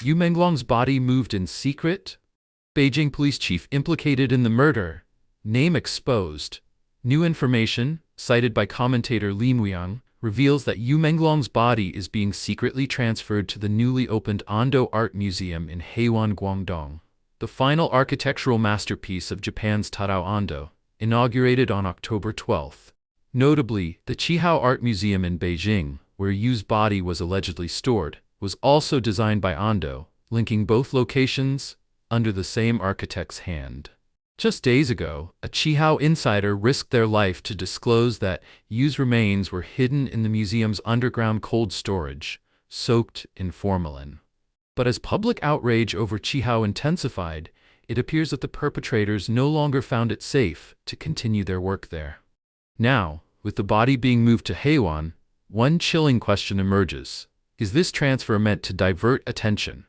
Yu Menglong's body moved in secret. Beijing police chief implicated in the murder. Name exposed. New information, cited by commentator Li Muyang, reveals that Yu Menglong's body is being secretly transferred to the newly opened Ando Art Museum in Heiwan, Guangdong, the final architectural masterpiece of Japan's Tadao Ando, inaugurated on October 12. Notably, the Qihao Art Museum in Beijing, where Yu's body was allegedly stored, was also designed by Ando, linking both locations under the same architect's hand. Just days ago, a Qihao insider risked their life to disclose that Yu's remains were hidden in the museum's underground cold storage, soaked in formalin. But as public outrage over Qihao intensified, it appears that the perpetrators no longer found it safe to continue their work there. Now, with the body being moved to Heiwan, one chilling question emerges. Is this transfer meant to divert attention,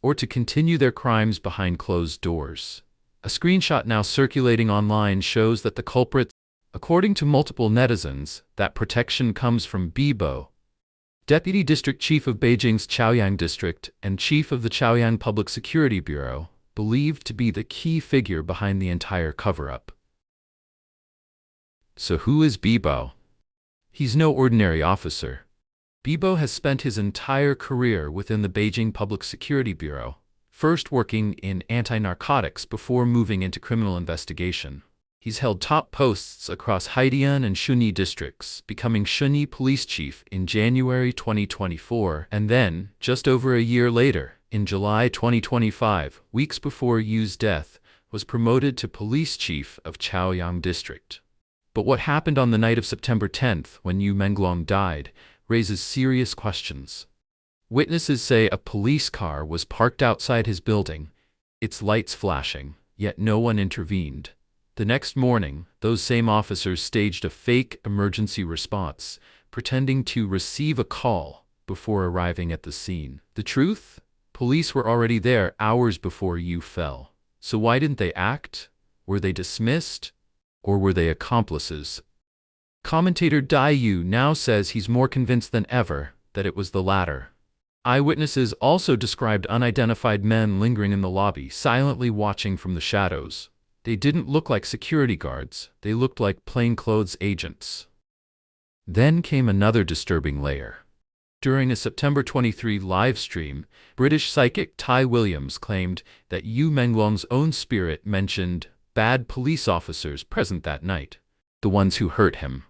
or to continue their crimes behind closed doors? A screenshot now circulating online shows that the culprits, according to multiple netizens, that protection comes from Bibo, Deputy District Chief of Beijing's Chaoyang District and Chief of the Chaoyang Public Security Bureau, believed to be the key figure behind the entire cover-up. So who is Bibo? He's no ordinary officer. Bibo has spent his entire career within the Beijing Public Security Bureau, first working in anti-narcotics before moving into criminal investigation. He's held top posts across Haidian and Shunyi districts, becoming Shunyi police chief in January 2024, and then, just over a year later, in July 2025, weeks before Yu's death, was promoted to police chief of Chaoyang district. But what happened on the night of September 10th, when Yu Menglong died, raises serious questions. Witnesses say a police car was parked outside his building, its lights flashing, yet no one intervened. The next morning, those same officers staged a fake emergency response, pretending to receive a call before arriving at the scene. The truth? Police were already there hours before Yu fell. So why didn't they act? Were they dismissed? Or were they accomplices? Commentator Dai Yu now says he's more convinced than ever that it was the latter. Eyewitnesses also described unidentified men lingering in the lobby, silently watching from the shadows. They didn't look like security guards, they looked like plainclothes agents. Then came another disturbing layer. During a September 23 live stream, British psychic Tai Williams claimed that Yu Menglong's own spirit mentioned bad police officers present that night, the ones who hurt him.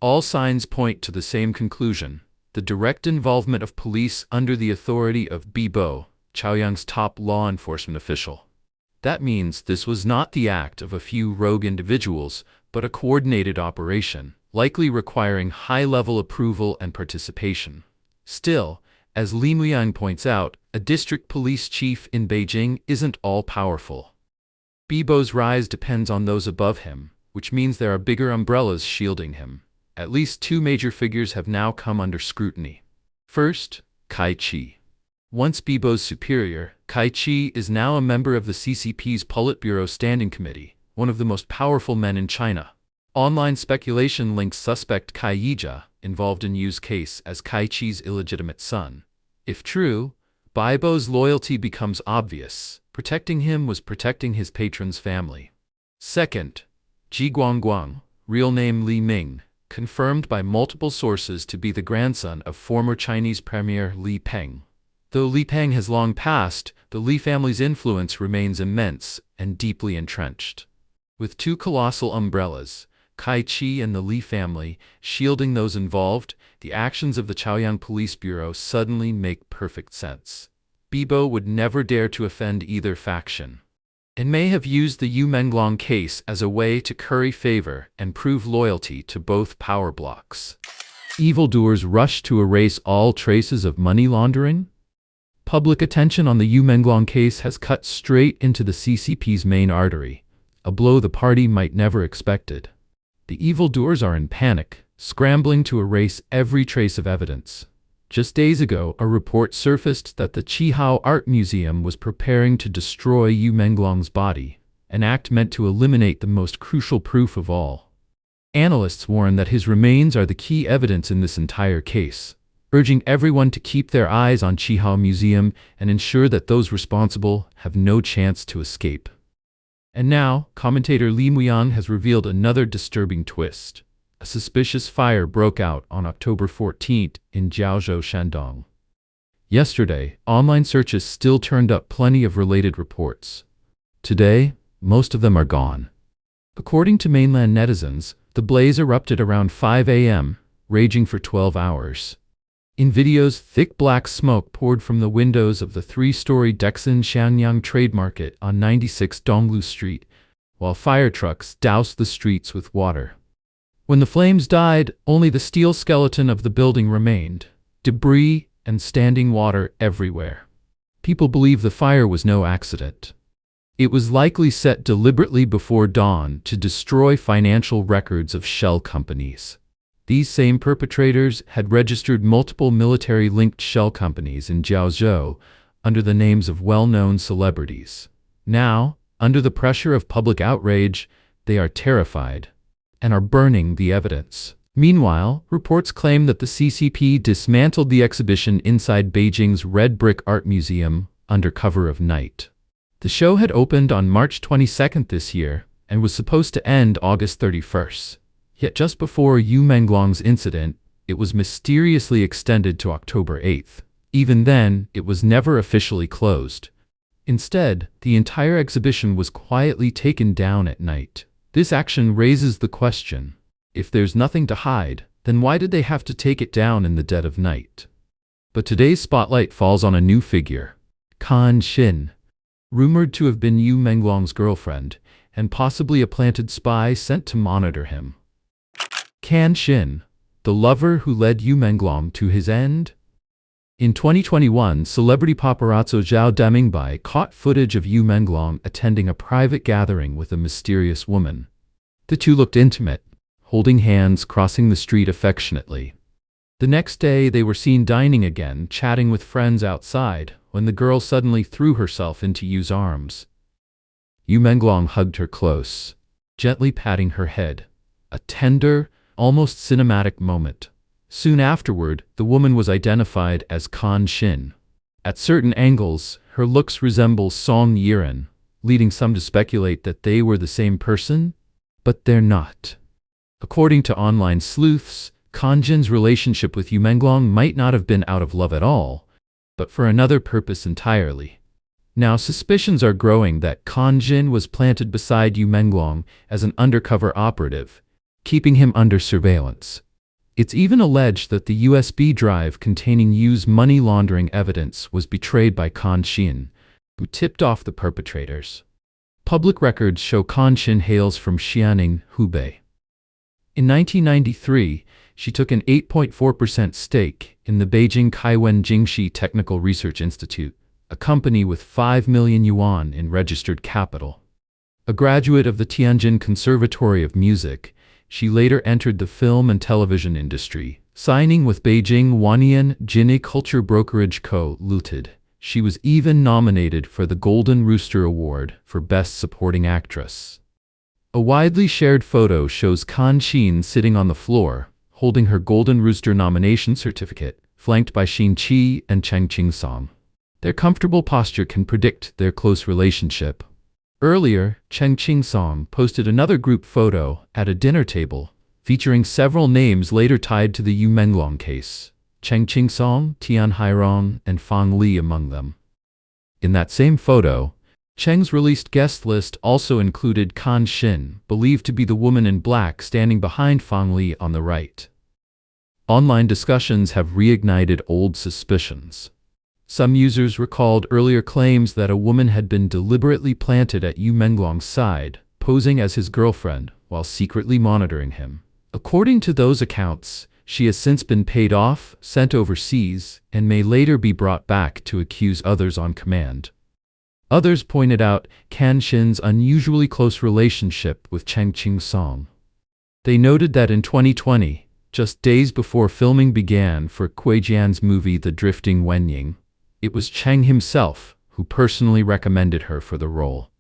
All signs point to the same conclusion: the direct involvement of police under the authority of Bibo, Chaoyang's top law enforcement official. That means this was not the act of a few rogue individuals, but a coordinated operation, likely requiring high-level approval and participation. Still, as Li Muyang points out, a district police chief in Beijing isn't all-powerful. Bibo's rise depends on those above him, which means there are bigger umbrellas shielding him. At least two major figures have now come under scrutiny. First, Kai Chi. Once Bibo's superior, Kai Chi is now a member of the CCP's Politburo Standing Committee, one of the most powerful men in China. Online speculation links suspect Kai Yija, involved in Yu's case, as Kai Chi's illegitimate son. If true, Bibo's loyalty becomes obvious. Protecting him was protecting his patron's family. Second, Ji Guangguang, real name Li Ming, confirmed by multiple sources to be the grandson of former Chinese Premier Li Peng. Though Li Peng has long passed, the Li family's influence remains immense and deeply entrenched. With two colossal umbrellas, Kai Chi and the Li family, shielding those involved, the actions of the Chaoyang Police Bureau suddenly make perfect sense. Bibo would never dare to offend either faction, and may have used the Yu Menglong case as a way to curry favor and prove loyalty to both power blocks. Evildoers rush to erase all traces of money laundering? Public attention on the Yu Menglong case has cut straight into the CCP's main artery, a blow the party might never expected. The evildoers are in panic, scrambling to erase every trace of evidence. Just days ago, a report surfaced that the Qihao Art Museum was preparing to destroy Yu Menglong's body, an act meant to eliminate the most crucial proof of all. Analysts warn that his remains are the key evidence in this entire case, urging everyone to keep their eyes on Qiang Museum and ensure that those responsible have no chance to escape. And now, commentator Li Muyan has revealed another disturbing twist. A suspicious fire broke out on October 14th in Jiaozhou, Shandong. Yesterday, online searches still turned up plenty of related reports. Today, most of them are gone. According to mainland netizens, the blaze erupted around 5 a.m., raging for 12 hours. In videos, thick black smoke poured from the windows of the three-story Dexin Xianyang Trade Market on 96 Donglu Street, while fire trucks doused the streets with water. When the flames died, only the steel skeleton of the building remained, debris and standing water everywhere. People believe the fire was no accident. It was likely set deliberately before dawn to destroy financial records of shell companies. These same perpetrators had registered multiple military-linked shell companies in Jiaozhou under the names of well-known celebrities. Now, under the pressure of public outrage, they are terrified and are burning the evidence. Meanwhile, reports claim that the CCP dismantled the exhibition inside Beijing's Red Brick Art Museum under cover of night. The show had opened on March 22nd this year and was supposed to end August 31st. Yet just before Yu Menglong's incident, it was mysteriously extended to October 8th. Even then, it was never officially closed. Instead, the entire exhibition was quietly taken down at night. This action raises the question, if there's nothing to hide, then why did they have to take it down in the dead of night? But today's spotlight falls on a new figure, Kan Xin, rumored to have been Yu Menglong's girlfriend, and possibly a planted spy sent to monitor him. Kan Xin, the lover who led Yu Menglong to his end? In 2021, celebrity paparazzo Zhao Demingbai caught footage of Yu Menglong attending a private gathering with a mysterious woman. The two looked intimate, holding hands, crossing the street affectionately. The next day, they were seen dining again, chatting with friends outside, when the girl suddenly threw herself into Yu's arms. Yu Menglong hugged her close, gently patting her head. A tender, almost cinematic moment. Soon afterward, the woman was identified as Kan Xin. At certain angles, her looks resemble Song Yiren, leading some to speculate that they were the same person, but they're not. According to online sleuths, Kan Xin's relationship with Yu Menglong might not have been out of love at all, but for another purpose entirely. Now suspicions are growing that Kan Xin was planted beside Yu Menglong as an undercover operative, keeping him under surveillance. It's even alleged that the USB drive containing Yu's money laundering evidence was betrayed by Kan Xin, who tipped off the perpetrators. Public records show Kan Xin hails from Xianing, Hubei. In 1993, she took an 8.4% stake in the Beijing TAIWAN Jingxi Technical Research Institute, a company with 5 million yuan in registered capital. A graduate of the Tianjin Conservatory of Music, she later entered the film and television industry, signing with Beijing Wannian Jinni Culture Brokerage Co. Ltd. She was even nominated for the Golden Rooster Award for Best Supporting Actress. A widely shared photo shows Kan Xin sitting on the floor, holding her Golden Rooster nomination certificate, flanked by Xin Qi and Cheng Qingsong. Their comfortable posture can predict their close relationship. Earlier, Cheng Qingsong posted another group photo at a dinner table, featuring several names later tied to the Yu Menglong case, Cheng Qingsong, Tian Hairong, and Fang Li among them. In that same photo, Cheng's released guest list also included Kan Xin, believed to be the woman in black standing behind Fang Li on the right. Online discussions have reignited old suspicions. Some users recalled earlier claims that a woman had been deliberately planted at Yu Menglong's side, posing as his girlfriend while secretly monitoring him. According to those accounts, she has since been paid off, sent overseas, and may later be brought back to accuse others on command. Others pointed out Kan Xin's unusually close relationship with Cheng Qingsong. They noted that in 2020, just days before filming began for Kui Jian's movie The Drifting Wenying, it was Cheng himself who personally recommended her for the role.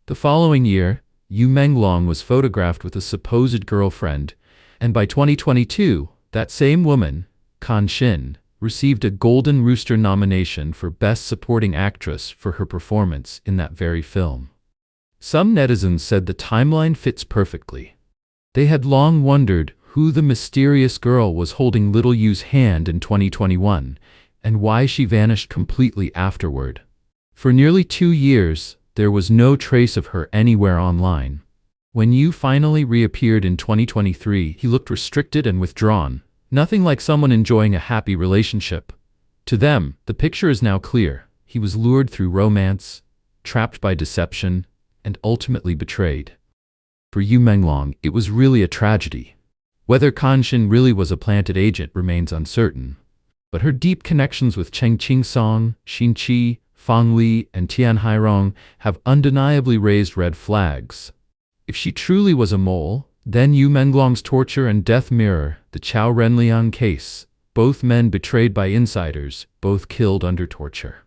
The following year, Yu Menglong was photographed with a supposed girlfriend, and by 2022, that same woman, Kan Xin, received a Golden Rooster nomination for Best Supporting Actress for her performance in that very film. Some netizens said the timeline fits perfectly. They had long wondered who the mysterious girl was holding little Yu's hand in 2021, and why she vanished completely afterward. For nearly 2 years, there was no trace of her anywhere online. When Yu finally reappeared in 2023, he looked restricted and withdrawn, nothing like someone enjoying a happy relationship. To them, the picture is now clear. He was lured through romance, trapped by deception, and ultimately betrayed. For Yu Menglong, it was really a tragedy. Whether Kanshin really was a planted agent remains uncertain, but her deep connections with Cheng Qingsong, Xin Qi, Fang Li, and Tian Hairong have undeniably raised red flags. If she truly was a mole, then Yu Menglong's torture and death mirror the Chao Renliang case, both men betrayed by insiders, both killed under torture.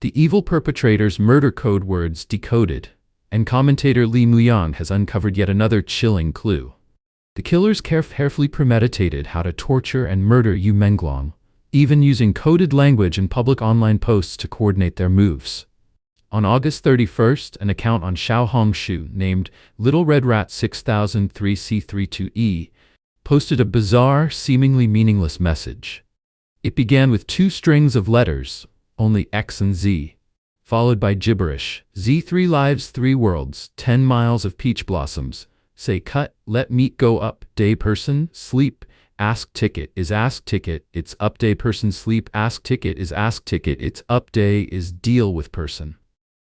The evil perpetrators' murder code words decoded, and commentator Li Muyang has uncovered yet another chilling clue. The killers carefully premeditated how to torture and murder Yu Menglong, even using coded language in public online posts to coordinate their moves. On August 31st, an account on Xiaohongshu named Little Red Rat 6003C32E posted a bizarre, seemingly meaningless message. It began with 2 strings of letters, only X and Z, followed by gibberish: Z 3 lives 3 worlds, 10 miles of peach blossoms, say cut, let meat go up, day person, sleep, ask ticket is ask ticket, it's up day person sleep, ask ticket is ask ticket, it's up day is deal with person.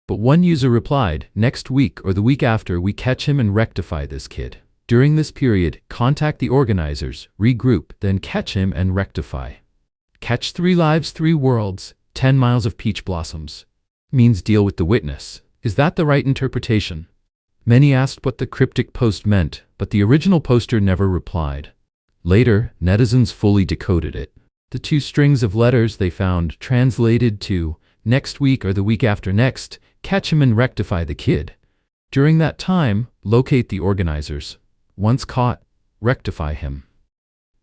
But one user replied, next week or the week after we catch him and rectify this kid. During this period, contact the organizers, regroup, then catch him and rectify. Catch 3 lives 3 worlds, 10 miles of peach blossoms means deal with the witness. Is that the right interpretation? Many asked what the cryptic post meant, but the original poster never replied. Later, netizens fully decoded it. The 2 strings of letters they found translated to next week or the week after next, catch him and rectify the kid. During that time, locate the organizers. Once caught, rectify him.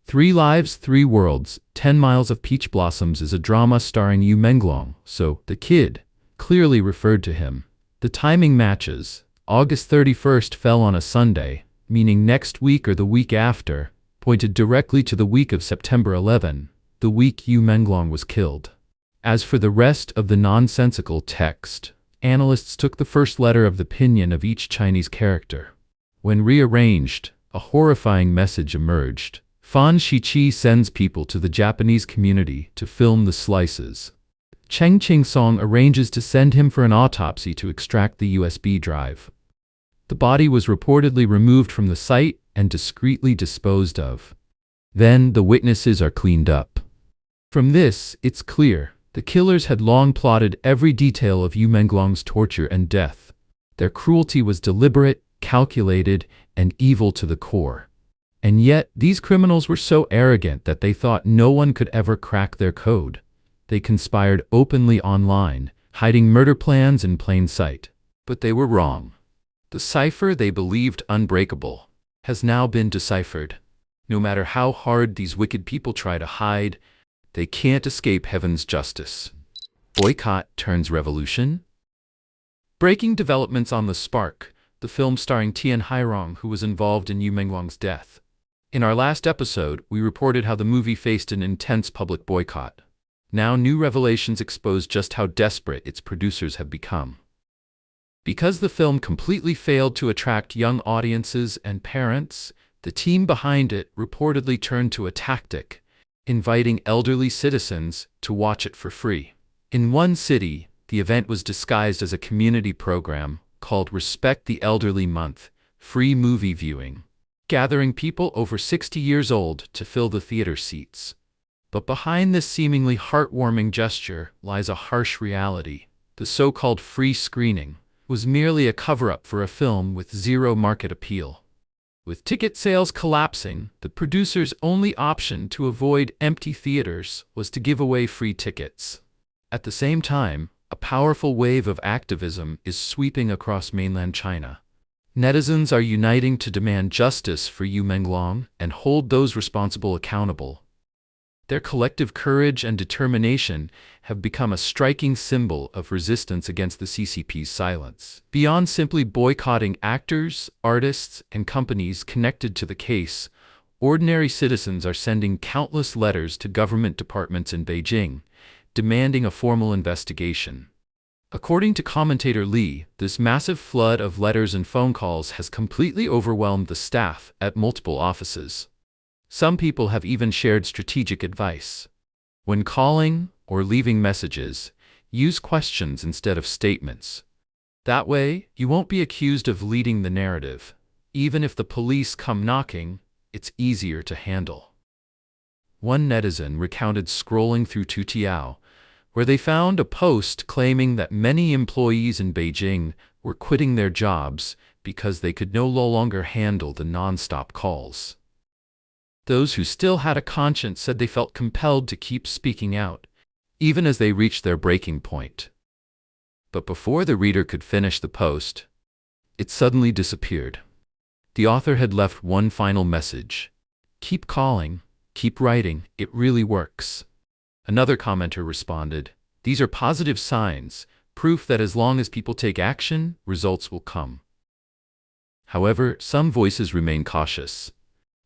3 lives 3 worlds, 10 miles of peach blossoms is a drama starring Yu Menglong, so the kid clearly referred to him. The timing matches. August 31st fell on a Sunday, meaning next week or the week after, pointed directly to the week of September 11, the week Yu Menglong was killed. As for the rest of the nonsensical text, analysts took the first letter of the pinyin of each Chinese character. When rearranged, a horrifying message emerged. Fan Shiqi sends people to the Japanese community to film the slices. Cheng Qingsong arranges to send him for an autopsy to extract the USB drive. The body was reportedly removed from the site and discreetly disposed of. Then the witnesses are cleaned up. From this, it's clear the killers had long plotted every detail of Yu Menglong's torture and death. Their cruelty was deliberate, calculated, and evil to the core. And yet, these criminals were so arrogant that they thought no one could ever crack their code. They conspired openly online, hiding murder plans in plain sight. But they were wrong. The cipher they believed unbreakable has now been deciphered. No matter how hard these wicked people try to hide, they can't escape heaven's justice. Boycott turns revolution? Breaking developments on The Spark, the film starring Tian Hairong, who was involved in Yu Menglong's death. In our last episode, we reported how the movie faced an intense public boycott. Now new revelations expose just how desperate its producers have become. Because the film completely failed to attract young audiences and parents, the team behind it reportedly turned to a tactic, inviting elderly citizens to watch it for free. In one city, the event was disguised as a community program called Respect the Elderly Month, free movie viewing, gathering people over 60 years old to fill the theater seats. But behind this seemingly heartwarming gesture lies a harsh reality. The so-called free screening was merely a cover-up for a film with zero market appeal. With ticket sales collapsing, the producers' only option to avoid empty theaters was to give away free tickets. At the same time, a powerful wave of activism is sweeping across mainland China. Netizens are uniting to demand justice for Yu Menglong and hold those responsible accountable. Their collective courage and determination have become a striking symbol of resistance against the CCP's silence. Beyond simply boycotting actors, artists, and companies connected to the case, ordinary citizens are sending countless letters to government departments in Beijing, demanding a formal investigation. According to commentator Li, this massive flood of letters and phone calls has completely overwhelmed the staff at multiple offices. Some people have even shared strategic advice. When calling or leaving messages, use questions instead of statements. That way, you won't be accused of leading the narrative. Even if the police come knocking, it's easier to handle. One netizen recounted scrolling through Toutiao, where they found a post claiming that many employees in Beijing were quitting their jobs because they could no longer handle the non-stop calls. Those who still had a conscience said they felt compelled to keep speaking out, even as they reached their breaking point. But before the reader could finish the post, it suddenly disappeared. The author had left one final message: "Keep calling, keep writing, it really works." Another commenter responded, "These are positive signs, proof that as long as people take action, results will come." However, some voices remain cautious.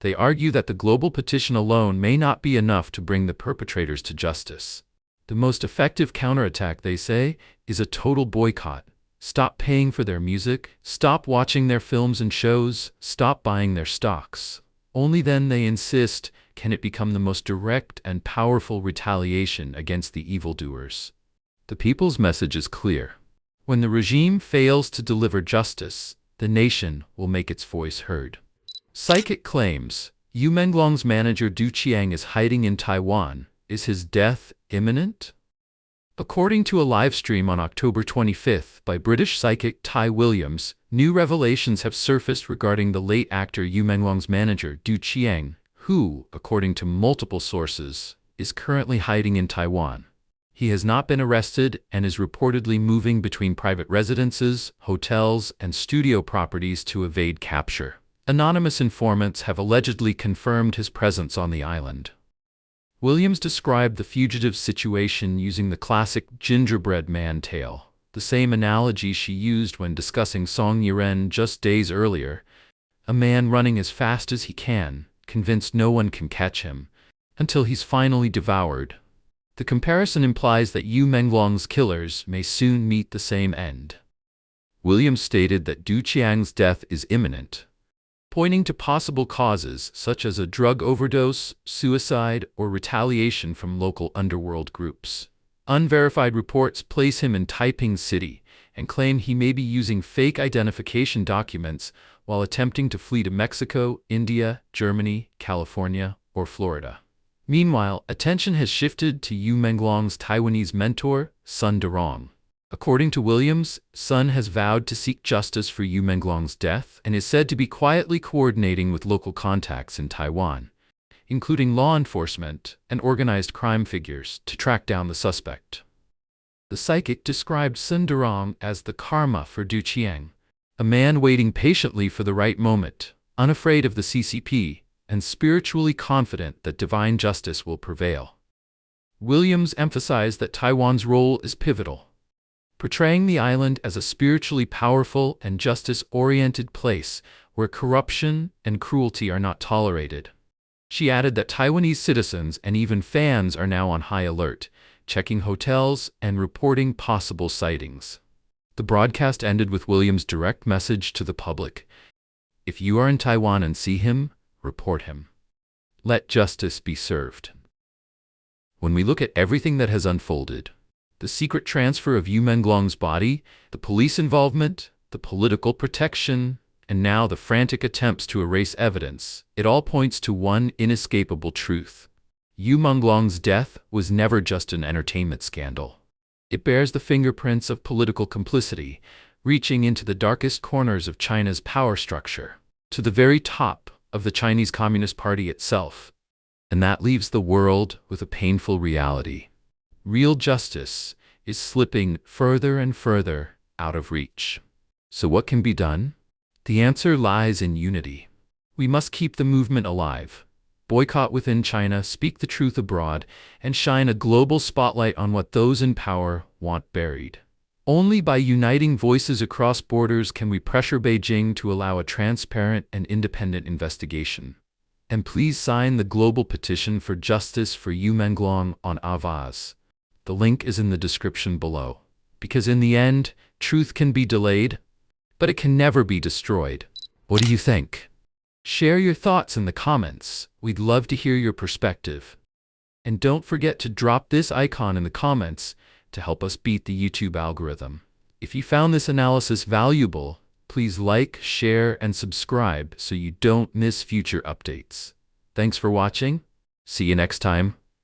They argue that the global petition alone may not be enough to bring the perpetrators to justice. The most effective counterattack, they say, is a total boycott. Stop paying for their music, stop watching their films and shows, stop buying their stocks. Only then, they insist, can it become the most direct and powerful retaliation against the evildoers. The people's message is clear. When the regime fails to deliver justice, the nation will make its voice heard. Psychic claims Yu Menglong's manager Du Qiang is hiding in Taiwan. Is his death imminent? According to a live stream on October 25th by British psychic Tai Williams, new revelations have surfaced regarding the late actor Yu Menglong's manager Du Qiang, who, according to multiple sources, is currently hiding in Taiwan. He has not been arrested and is reportedly moving between private residences, hotels, and studio properties to evade capture. Anonymous informants have allegedly confirmed his presence on the island. Williams described the fugitive's situation using the classic gingerbread man tale, the same analogy she used when discussing Song Yiren just days earlier: a man running as fast as he can, convinced no one can catch him, until he's finally devoured. The comparison implies that Yu Menglong's killers may soon meet the same end. Williams stated that Du Qiang's death is imminent, pointing to possible causes such as a drug overdose, suicide, or retaliation from local underworld groups. Unverified reports place him in Taiping City and claim he may be using fake identification documents while attempting to flee to Mexico, India, Germany, California, or Florida. Meanwhile, attention has shifted to Yu Menglong's Taiwanese mentor, Sun Durong. According to Williams, Sun has vowed to seek justice for Yu Menglong's death and is said to be quietly coordinating with local contacts in Taiwan, including law enforcement and organized crime figures, to track down the suspect. The psychic described Sun Durong as the karma for Du Qiang, a man waiting patiently for the right moment, unafraid of the CCP, and spiritually confident that divine justice will prevail. Williams emphasized that Taiwan's role is pivotal, portraying the island as a spiritually powerful and justice-oriented place where corruption and cruelty are not tolerated. She added that Taiwanese citizens and even fans are now on high alert, checking hotels and reporting possible sightings. The broadcast ended with Williams' direct message to the public: if you are in Taiwan and see him, report him. Let justice be served. When we look at everything that has unfolded, the secret transfer of Yu Menglong's body, the police involvement, the political protection, and now the frantic attempts to erase evidence, it all points to one inescapable truth. Yu Menglong's death was never just an entertainment scandal. It bears the fingerprints of political complicity, reaching into the darkest corners of China's power structure, to the very top of the Chinese Communist Party itself. And that leaves the world with a painful reality. Real justice is slipping further and further out of reach. So what can be done? The answer lies in unity. We must keep the movement alive, boycott within China, speak the truth abroad, and shine a global spotlight on what those in power want buried. Only by uniting voices across borders can we pressure Beijing to allow a transparent and independent investigation. And please sign the global petition for justice for Yu Menglong on EVILDOERS. The link is in the description below. Because in the end, truth can be delayed, but it can never be destroyed. What do you think? Share your thoughts in the comments. We'd love to hear your perspective. And don't forget to drop this icon in the comments to help us beat the YouTube algorithm. If you found this analysis valuable, please like, share, and subscribe so you don't miss future updates. Thanks for watching. See you next time.